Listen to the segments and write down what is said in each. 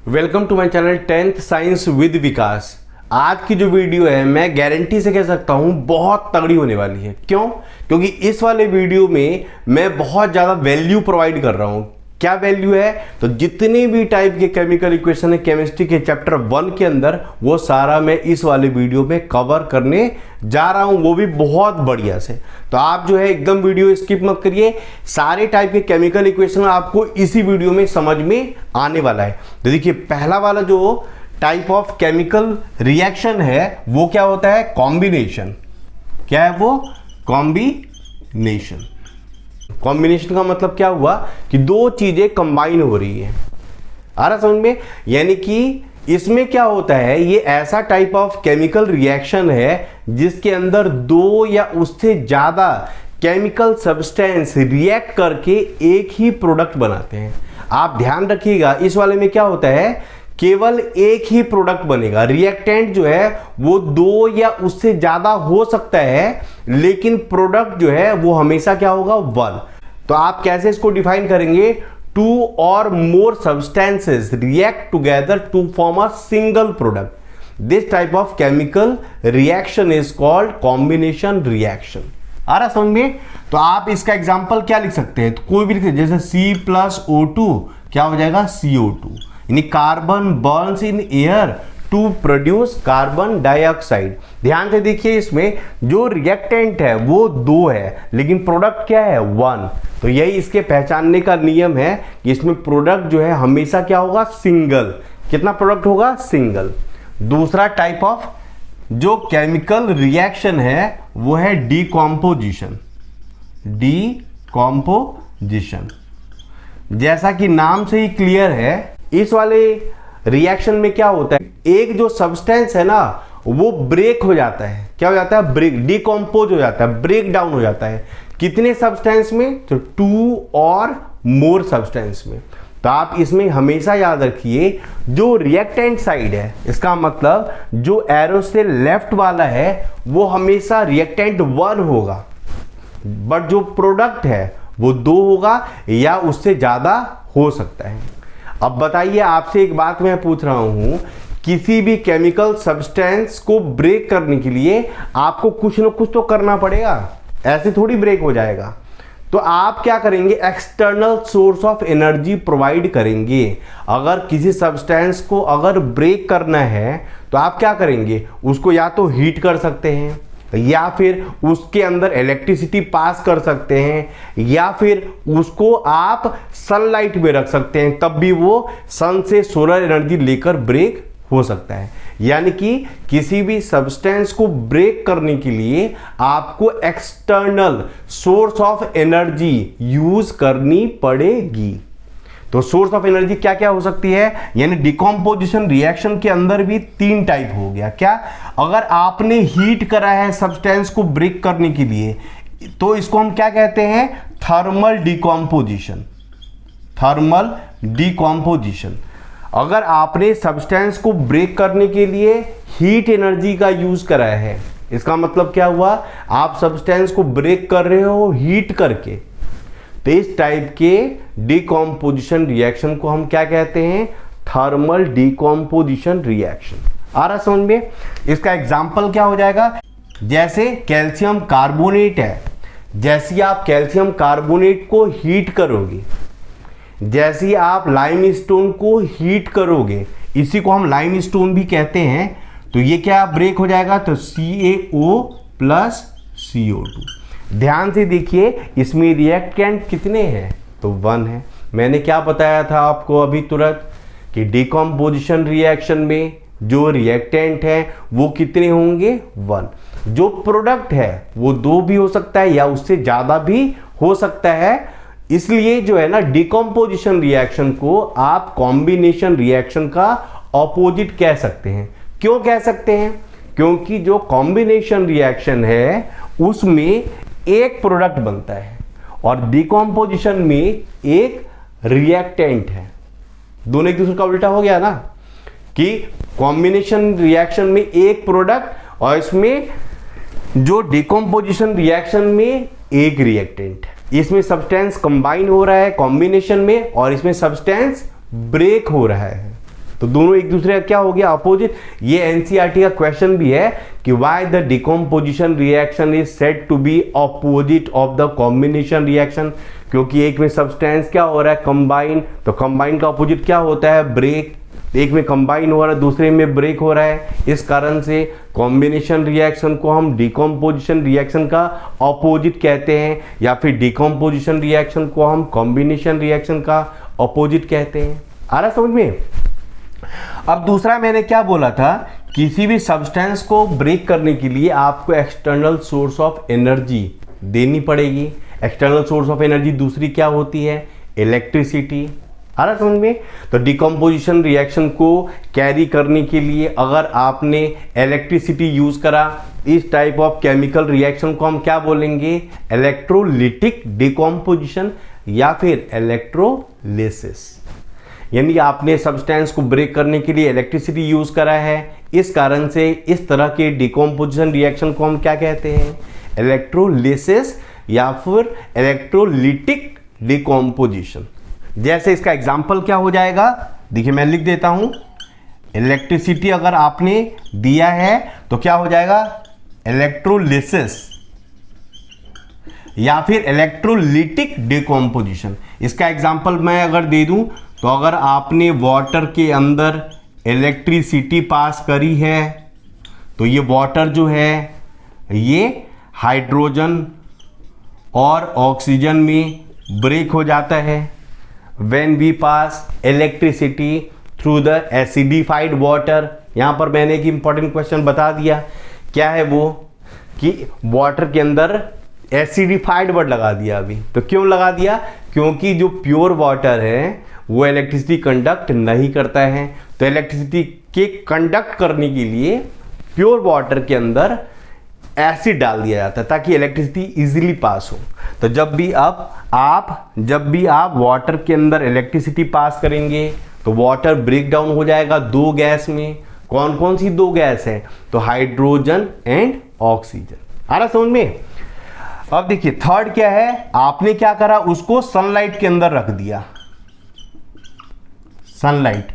Welcome to my channel 10th science with Vikas. आज की जो वीडियो है मैं गारंटी से कह सकता हूँ बहुत तगड़ी होने वाली है। क्यों? क्योंकि इस वाले वीडियो में मैं बहुत ज़्यादा वैल्यू प्रोवाइड कर रहा हूँ। क्या वैल्यू है? तो जितने भी टाइप के केमिकल इक्वेशन है केमिस्ट्री के चैप्टर 1 के अंदर, वो सारा मैं इस वाले वीडियो में कवर करने जा रहा हूँ, वो भी बहुत बढ़िया से। तो आप जो है एकदम वीडियो स्किप मत करिए। सारे टाइप के केमिकल इक्वेशन आपको इसी वीडियो में समझ में आने वाला है। तो देखिए, पहला वाला जो टाइप ऑफ केमिकल रिएक्शन है वो क्या होता है? कॉम्बिनेशन। क्या है वो? कॉम्बिनेशन। कॉम्बिनेशन का मतलब क्या हुआ कि दो चीजें कंबाइन हो रही है। आ रहा समझ में? यानी कि इसमें क्या होता है, ये ऐसा टाइप ऑफ केमिकल रिएक्शन है जिसके अंदर दो या उससे ज्यादा केमिकल सब्सटेंस रिएक्ट करके एक ही प्रोडक्ट बनाते हैं। आप ध्यान रखिएगा, इस वाले में क्या होता है, केवल एक ही प्रोडक्ट बनेगा। रिएक्टेंट जो है वो दो या उससे ज्यादा हो सकता है, लेकिन प्रोडक्ट जो है वो हमेशा क्या होगा? वन। तो आप कैसे इसको डिफाइन करेंगे? टू और more substances react together to form a single product. This type of chemical reaction is called combination reaction. आ रहा समझ में? तो आप इसका एग्जांपल क्या लिख सकते हैं? तो कोई भी लिख सकते हैं, जैसे C+O2 क्या हो जाएगा? CO2। यानी carbon burns in air to produce carbon dioxide. ध्यान से देखिए, इसमें जो रिएक्टेंट है वो दो है, लेकिन प्रोडक्ट क्या है? वन। तो यही इसके पहचानने का नियम है कि इसमें प्रोडक्ट जो है हमेशा क्या होगा? सिंगल। कितना प्रोडक्ट होगा? सिंगल। दूसरा टाइप ऑफ जो केमिकल रिएक्शन है वो है डीकॉम्पोजिशन। डीकॉम्पोजिशन, जैसा कि नाम से ही क्लियर है, इस वाले रिएक्शन में क्या होता है, एक जो सब्सटेंस है ना वो ब्रेक हो जाता है। क्या हो जाता है? ब्रेक, डिकम्पोज हो जाता है, ब्रेक डाउन हो जाता है। कितने सब्सटेंस में? तो टू और मोर सब्सटेंस में। तो आप इसमें हमेशा याद रखिए, जो रिएक्टेंट साइड है, इसका मतलब जो एरो से लेफ्ट वाला है वो हमेशा रिएक्टेंट वन होगा, बट जो प्रोडक्ट है वो दो होगा या उससे ज्यादा हो सकता है। अब बताइए, आपसे एक बात मैं पूछ रहा हूं, किसी भी केमिकल सब्सटेंस को ब्रेक करने के लिए आपको कुछ न कुछ तो करना पड़ेगा, ऐसे थोड़ी ब्रेक हो जाएगा। तो आप क्या करेंगे? External source of energy provide करेंगे। अगर किसी सब्सटेंस को अगर ब्रेक करना है तो आप क्या करेंगे? उसको या तो हीट कर सकते हैं, या फिर उसके अंदर इलेक्ट्रिसिटी पास कर सकते हैं, या फिर उसको आप सनलाइट में रख सकते हैं, तब भी वो सन से सोलर एनर्जी लेकर ब्रेक हो सकता है। यानी कि किसी भी सब्सटेंस को ब्रेक करने के लिए आपको external source of energy use करनी पड़ेगी। तो सोर्स ऑफ एनर्जी क्या क्या हो सकती है? यानी डिकम्पोजिशन रिएक्शन के अंदर भी तीन टाइप हो गया। क्या? अगर आपने हीट करा है सब्सटेंस को ब्रेक करने के लिए, तो इसको हम क्या कहते हैं? Thermal decomposition. Thermal decomposition. अगर आपने सब्सटेंस को ब्रेक करने के लिए हीट एनर्जी का यूज करा है, इसका मतलब क्या हुआ? आप सब्सटेंस को ब्रेक कर रहे हो हीट करके। तो इस टाइप के डिकम्पोजिशन रिएक्शन को हम क्या कहते हैं? Thermal decomposition reaction. आ रहा समझ में? इसका एग्जांपल क्या हो जाएगा? जैसे कैल्शियम कार्बोनेट है, जैसे आप कैल्शियम कार्बोनेट को हीट करोगे, जैसे आप लाइम स्टोन को हीट करोगे, इसी को हम लाइम स्टोन भी कहते हैं, तो ये क्या ब्रेक हो जाएगा? तो CaO प्लस CO2। ध्यान से देखिए, इसमें रिएक्टेंट कितने हैं? तो वन है। मैंने क्या बताया था आपको अभी तुरंत कि डिकम्पोजिशन रिएक्शन में जो रिएक्टेंट है वो कितने होंगे? वन। जो प्रोडक्ट है वो दो भी हो सकता है या उससे ज्यादा भी हो सकता है। इसलिए जो है ना, डिकम्पोजिशन रिएक्शन को आप कॉम्बिनेशन रिएक्शन का ऑपोजिट कह सकते हैं। क्यों कह सकते हैं? क्योंकि जो कॉम्बिनेशन रिएक्शन है उसमें एक प्रोडक्ट बनता है और डिकम्पोजिशन में एक रिएक्टेंट है। दोनों एक दूसरे का उल्टा हो गया ना, कि कॉम्बिनेशन रिएक्शन में एक प्रोडक्ट और इसमें जो डिकम्पोजिशन रिएक्शन में एक रिएक्टेंट है। इसमें सब्सटेंस कंबाइन हो रहा है कॉम्बिनेशन में और इसमें सब्सटेंस ब्रेक हो रहा है। तो दोनों एक दूसरे का क्या हो गया, अपोजिट। ये एनसीईआरटी का क्वेश्चन भी है कि why the decomposition reaction is said to be opposite of the combination reaction, क्योंकि एक में सब्सटेंस क्या हो रहा है, कंबाइन, तो कंबाइन का अपोजिट क्या होता है, ब्रेक। एक में कंबाइन हो रहा है, दूसरे में ब्रेक हो रहा है, इस कारण से कॉम्बिनेशन रिएक्शन को हम डिकम्पोजिशन रिएक्शन का अपोजिट कहते हैं, या फिर डिकम्पोजिशन रिएक्शन को हम कॉम्बिनेशन रिएक्शन का अपोजिट कहते हैं। आ रहा समझ में। अब दूसरा मैंने क्या बोला था, किसी भी सब्सटेंस को ब्रेक करने के लिए आपको एक्सटर्नल सोर्स ऑफ एनर्जी देनी पड़ेगी। एक्सटर्नल सोर्स ऑफ एनर्जी दूसरी क्या होती है, इलेक्ट्रिसिटी। आ रहा समझ में। तो डिकम्पोजिशन रिएक्शन को कैरी करने के लिए अगर आपने इलेक्ट्रिसिटी यूज करा, इस टाइप ऑफ केमिकल रिएक्शन को हम क्या बोलेंगे, इलेक्ट्रोलिटिक डिकम्पोजिशन या फिर इलेक्ट्रोलिसिस। यानी आपने सब्सटेंस को ब्रेक करने के लिए इलेक्ट्रिसिटी यूज करा है, इस कारण से इस तरह के डिकम्पोजिशन रिएक्शन को हम क्या कहते हैं, इलेक्ट्रोलिसिस या फिर इलेक्ट्रोलिटिक डिकम्पोजिशन। जैसे इसका एग्जाम्पल क्या हो जाएगा, देखिए मैं लिख देता हूं, इलेक्ट्रिसिटी अगर आपने दिया है तो क्या हो जाएगा, इलेक्ट्रोलिसिस या फिर इलेक्ट्रोलिटिक डिकम्पोजिशन। इसका एग्जाम्पल मैं अगर दे दूं तो अगर आपने वाटर के अंदर इलेक्ट्रिसिटी पास करी है तो ये वाटर जो है ये हाइड्रोजन और ऑक्सीजन में ब्रेक हो जाता है। When we pass electricity through the acidified water, यहाँ पर मैंने एक इंपॉर्टेंट क्वेश्चन बता दिया, क्या है वो, कि वाटर के अंदर एसिडिफाइड वर्ड लगा दिया अभी। तो क्यों लगा दिया, क्योंकि जो प्योर वाटर है वो इलेक्ट्रिसिटी कंडक्ट नहीं करता है। तो इलेक्ट्रिसिटी के कंडक्ट करने के लिए प्योर वाटर के अंदर एसिड डाल दिया जाता है ताकि इलेक्ट्रिसिटी इजीली पास हो। तो जब भी आप वाटर के अंदर इलेक्ट्रिसिटी पास करेंगे तो वाटर ब्रेक डाउन हो जाएगा दो गैस में। कौन कौन सी दो गैस है, तो हाइड्रोजन एंड ऑक्सीजन। आ रहा समझ में। अब देखिए थर्ड क्या है, आपने क्या करा, उसको सनलाइट के अंदर रख दिया, सनलाइट।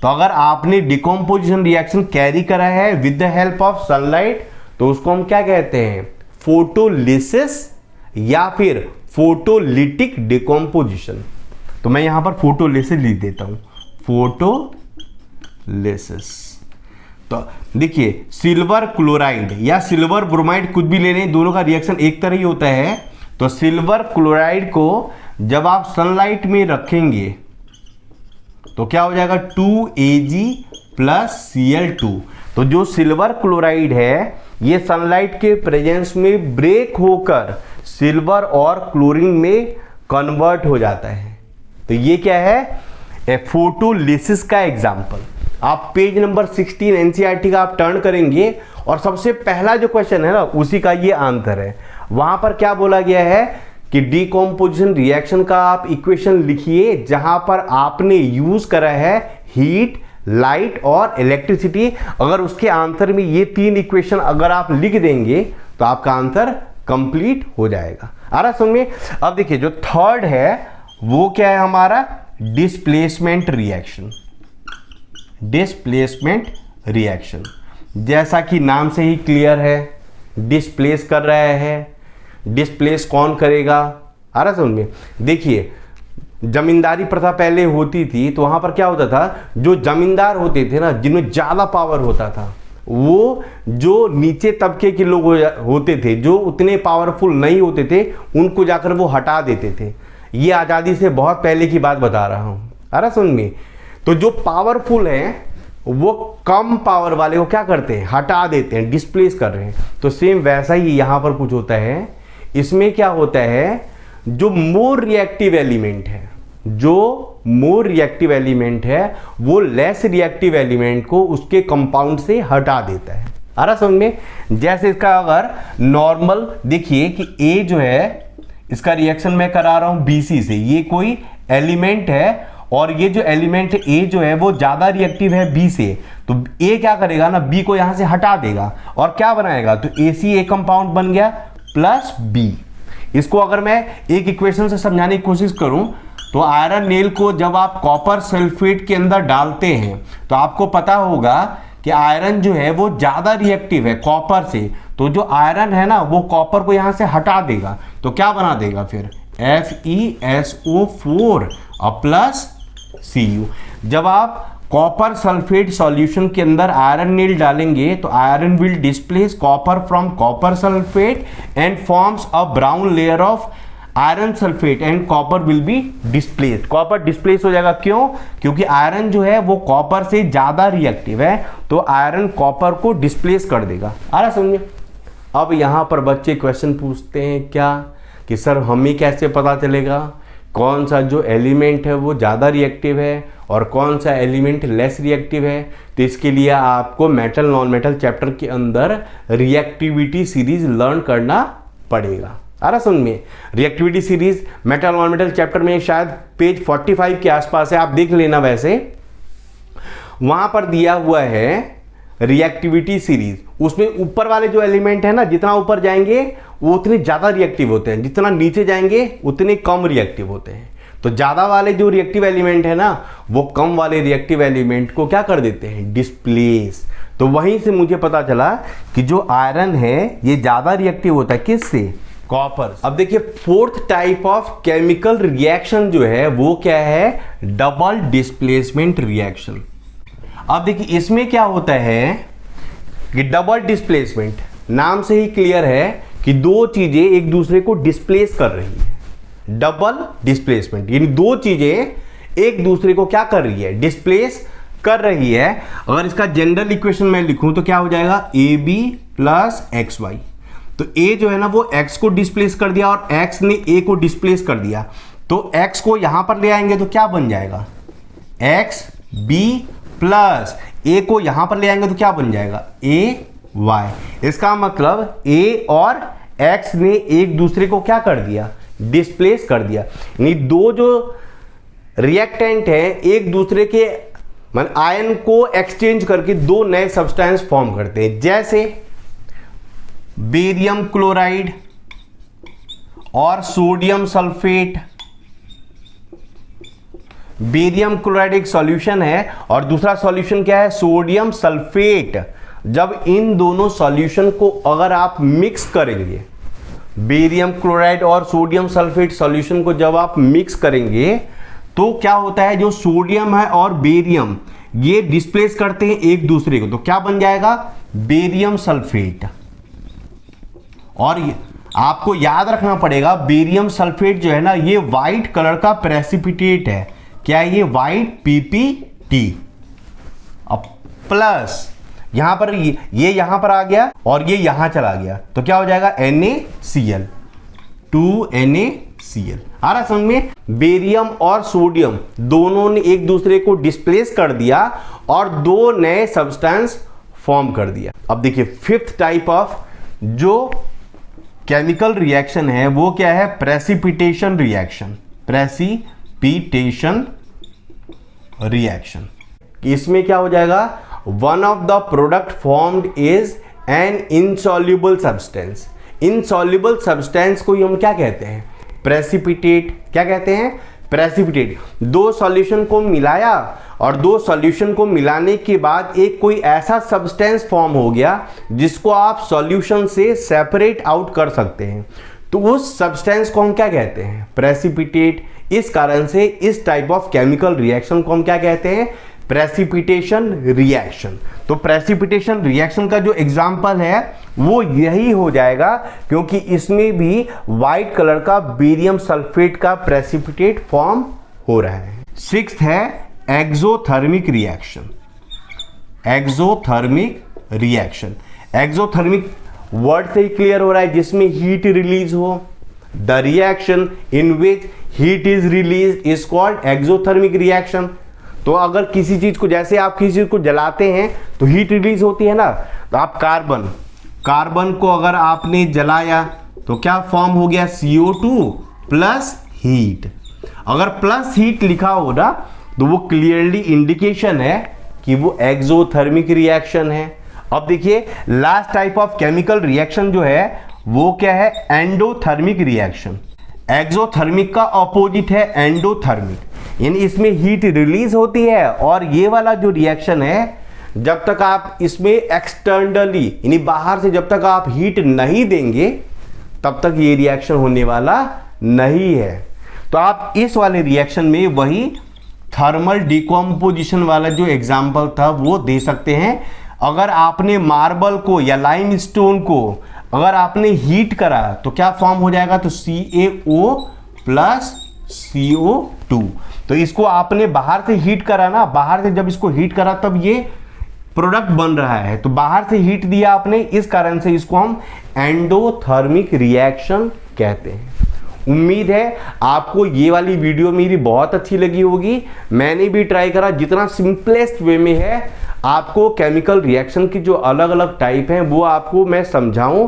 तो अगर आपने डिकम्पोजिशन रिएक्शन कैरी करा है with the help of sunlight तो उसको हम क्या कहते हैं, फोटोलिसिस या फिर फोटोलिटिक डिकम्पोजिशन। तो मैं यहां पर फोटोलिसिस लिख देता हूं, फोटोलिसिस। तो देखिए सिल्वर क्लोराइड या सिल्वर ब्रोमाइड कुछ भी ले लें, दोनों का रिएक्शन एक तरह ही होता है। तो सिल्वर क्लोराइड को जब आप सनलाइट में रखेंगे तो क्या हो जाएगा, 2Ag + Cl2। तो जो सिल्वर क्लोराइड है ये सनलाइट के प्रेजेंस में ब्रेक होकर सिल्वर और क्लोरीन में कन्वर्ट हो जाता है। तो ये क्या है, ए फोटोलिसिस का एग्जांपल। आप पेज नंबर 16 एनसीईआरटी का आप टर्न करेंगे और सबसे पहला जो क्वेश्चन है ना उसी का ये आंसर है। वहां पर क्या बोला गया है कि डिकम्पोजिशन रिएक्शन का आप इक्वेशन लिखिए जहां पर आपने यूज करा है हीट, लाइट और इलेक्ट्रिसिटी। अगर उसके आंसर में ये तीन इक्वेशन अगर आप लिख देंगे तो आपका आंसर कंप्लीट हो जाएगा। आ रहा समझ में। अब देखिए जो थर्ड है वो क्या है हमारा, डिस्प्लेसमेंट रिएक्शन। डिस्प्लेसमेंट रिएक्शन जैसा कि नाम से ही क्लियर है, डिस्प्लेस कर रहा है। डिस्प्लेस कौन करेगा, आ रहा समझ में। देखिए जमींदारी प्रथा पहले होती थी तो वहां पर क्या होता था, जो जमींदार होते थे ना जिनमें ज्यादा पावर होता था, वो जो नीचे तबके के लोग होते थे जो उतने पावरफुल नहीं होते थे उनको जाकर वो हटा देते थे। ये आज़ादी से बहुत पहले की बात बता रहा हूँ, आ रहा समझ में। तो जो पावरफुल हैं वो कम पावर वाले को क्या करते हैं, हटा देते हैं, डिस्प्लेस कर रहे हैं। तो सेम वैसा ही यहाँ पर कुछ होता है। इसमें क्या होता है, जो मोर रिएक्टिव एलिमेंट है, जो मोर रिएक्टिव एलिमेंट है वो लेस रिएक्टिव एलिमेंट को उसके कंपाउंड से हटा देता है। आ रहा समझ में। जैसे इसका अगर नॉर्मल देखिए कि ए जो है इसका रिएक्शन मैं करा रहा हूं BC से, ये कोई एलिमेंट है और ये जो एलिमेंट ए जो है वो ज्यादा रिएक्टिव है B से, तो ए क्या करेगा ना, B को यहां से हटा देगा और क्या बनाएगा, तो AC कंपाउंड बन गया प्लस B। इसको अगर मैं एक इक्वेशन से समझाने की कोशिश करूं तो आयरन नेल को जब आप कॉपर सल्फेट के अंदर डालते हैं तो आपको पता होगा कि आयरन जो है वो ज़्यादा रिएक्टिव है कॉपर से, तो जो आयरन है ना वो कॉपर को यहाँ से हटा देगा, तो क्या बना देगा फिर FeSO4 प्लस Cu। जब आप कॉपर सल्फेट सॉल्यूशन के अंदर आयरन नील डालेंगे तो iron will displace copper from copper sulphate and forms a brown layer of iron sulphate and copper will be displace. Copper displace हो जाएगा, क्यों? क्योंकि आयरन जो है वो कॉपर से ज्यादा रिएक्टिव है, तो आयरन कॉपर को डिस्प्लेस कर देगा। आ रहा समझे? अब यहां पर बच्चे क्वेश्चन पूछते हैं क्या कि सर हमें कैसे पता चलेगा कौन सा जो एलिमेंट है वो ज़्यादा रिएक्टिव है और कौन सा एलिमेंट लेस रिएक्टिव है? तो इसके लिए आपको मेटल नॉन मेटल चैप्टर के अंदर रिएक्टिविटी सीरीज लर्न करना पड़ेगा। आ रहा समझ में? Reactivity series metal non metal chapter में शायद पेज 45 के आसपास है, आप देख लेना। वैसे वहां पर दिया हुआ है रिएक्टिविटी सीरीज, उसमें ऊपर वाले जो एलिमेंट है ना, जितना ऊपर जाएंगे वो उतने ज्यादा रिएक्टिव होते हैं, जितना नीचे जाएंगे उतने कम रिएक्टिव होते हैं। तो ज्यादा वाले जो रिएक्टिव एलिमेंट है ना वो कम वाले रिएक्टिव एलिमेंट को क्या कर देते हैं? डिस्प्लेस। तो वहीं से मुझे पता चला कि जो आयरन है ये ज्यादा रिएक्टिव होता है किससे? कॉपर। अब देखिए fourth type of chemical reaction जो है वो क्या है? Double displacement reaction. अब देखिए इसमें क्या होता है कि डबल डिस्प्लेसमेंट, नाम से ही क्लियर है कि दो चीजें एक दूसरे को डिस्प्लेस कर रही है। डबल डिस्प्लेसमेंट यानी दो चीजें एक दूसरे को क्या कर रही है? डिस्प्लेस कर रही है। अगर इसका जनरल इक्वेशन मैं लिखूं तो क्या हो जाएगा? AB plus XY। तो A जो है ना वो X को डिस्प्लेस कर दिया और X ने A को डिस्प्लेस कर दिया, तो X को यहां पर ले आएंगे तो क्या बन जाएगा? XB प्लस A को यहां पर ले आएंगे तो क्या बन जाएगा? AY। इसका मतलब A और X ने एक दूसरे को क्या कर दिया? डिस्प्लेस कर दिया। यानी दो जो रिएक्टेंट है एक दूसरे के आयन को एक्सचेंज करके दो नए सब्सटेंस फॉर्म करते हैं, जैसे बेरियम क्लोराइड और सोडियम सल्फेट। बेरियम क्लोराइड एक सॉल्यूशन है और दूसरा सॉल्यूशन क्या है? Sodium sulphate. जब इन दोनों सॉल्यूशन को अगर आप मिक्स करेंगे, बेरियम क्लोराइड और सोडियम सल्फेट सॉल्यूशन को जब आप मिक्स करेंगे तो क्या होता है? जो सोडियम है और बेरियम ये डिस्प्लेस करते हैं एक दूसरे को, तो क्या बन जाएगा? Barium sulphate. और आपको याद रखना पड़ेगा बेरियम सल्फेट जो है ना ये व्हाइट कलर का प्रेसिपिटेट है। क्या है ये? White PPT। अब प्लस यहां पर ये यहां पर आ गया और ये यहां चला गया, तो क्या हो जाएगा? NaCl, 2NaCl। आ रहा समझ में? बेरियम और सोडियम दोनों ने एक दूसरे को डिस्प्लेस कर दिया और दो नए सब्सटेंस फॉर्म कर दिया। अब देखिए फिफ्थ टाइप ऑफ जो केमिकल रिएक्शन है वो क्या है? Precipitation reaction. प्रेसिपिटेशन रिएक्शन, इसमें क्या हो जाएगा? One of the product formed is an insoluble substance. Insoluble substance को हम क्या कहते हैं? प्रेसिपिटेट। क्या कहते हैं? प्रेसिपिटेट। दो सॉल्यूशन को मिलाया और दो सॉल्यूशन को मिलाने के बाद एक कोई ऐसा सब्सटेंस फॉर्म हो गया जिसको आप सॉल्यूशन से सेपरेट आउट कर सकते हैं, तो उस सब्सटेंस को हम क्या कहते हैं? प्रेसिपिटेट। इस कारण से इस टाइप ऑफ केमिकल रिएक्शन को हम क्या कहते हैं? Precipitation reaction. तो प्रेसिपिटेशन रिएक्शन का जो एग्जाम्पल है वो यही हो जाएगा, क्योंकि इसमें भी व्हाइट कलर का बेरियम सल्फेट का प्रेसिपिटेट फॉर्म हो रहा है। सिक्स्थ है exothermic reaction. Exothermic reaction, exothermic word से ही क्लियर हो रहा है, जिसमें हीट रिलीज हो। The reaction in which heat is release is called exothermic reaction. तो अगर किसी चीज को, जैसे आप किसी चीज को जलाते हैं तो हीट रिलीज होती है ना, तो आप कार्बन को अगर आपने जलाया तो क्या फॉर्म हो गया? CO2 plus heat. अगर प्लस हीट लिखा हो ना तो वो क्लियरली इंडिकेशन है कि वो एक्सोथर्मिक रिएक्शन है। अब देखिए last type of chemical reaction जो है वो क्या है? Endothermic reaction. एक्सोथर्मिक का ऑपोजिट है एंडोथर्मिक, यानी इसमें हीट रिलीज होती है, और ये वाला जो रिएक्शन है जब तक आप इसमें एक्सटर्नली यानी बाहर से जब तक आप हीट नहीं देंगे तब तक ये रिएक्शन होने वाला नहीं है। तो आप इस वाले रिएक्शन में वही थर्मल डिकम्पोजिशन वाला जो एग्जाम्पल था वो दे सकते हैं। अगर आपने मार्बल को या लाइमस्टोन को अगर आपने हीट करा तो क्या फॉर्म हो जाएगा, तो CaO प्लस CO2। तो इसको आपने बाहर से हीट करा ना, बाहर से जब इसको हीट करा तब ये प्रोडक्ट बन रहा है, तो बाहर से हीट दिया आपने, इस कारण से इसको हम एंडोथर्मिक रिएक्शन कहते हैं। उम्मीद है आपको ये वाली वीडियो मेरी बहुत अच्छी लगी होगी। मैंने भी ट्राई करा जितना सिंपलेस्ट वे में है आपको केमिकल रिएक्शन की जो अलग अलग टाइप हैं वो आपको मैं समझाऊं।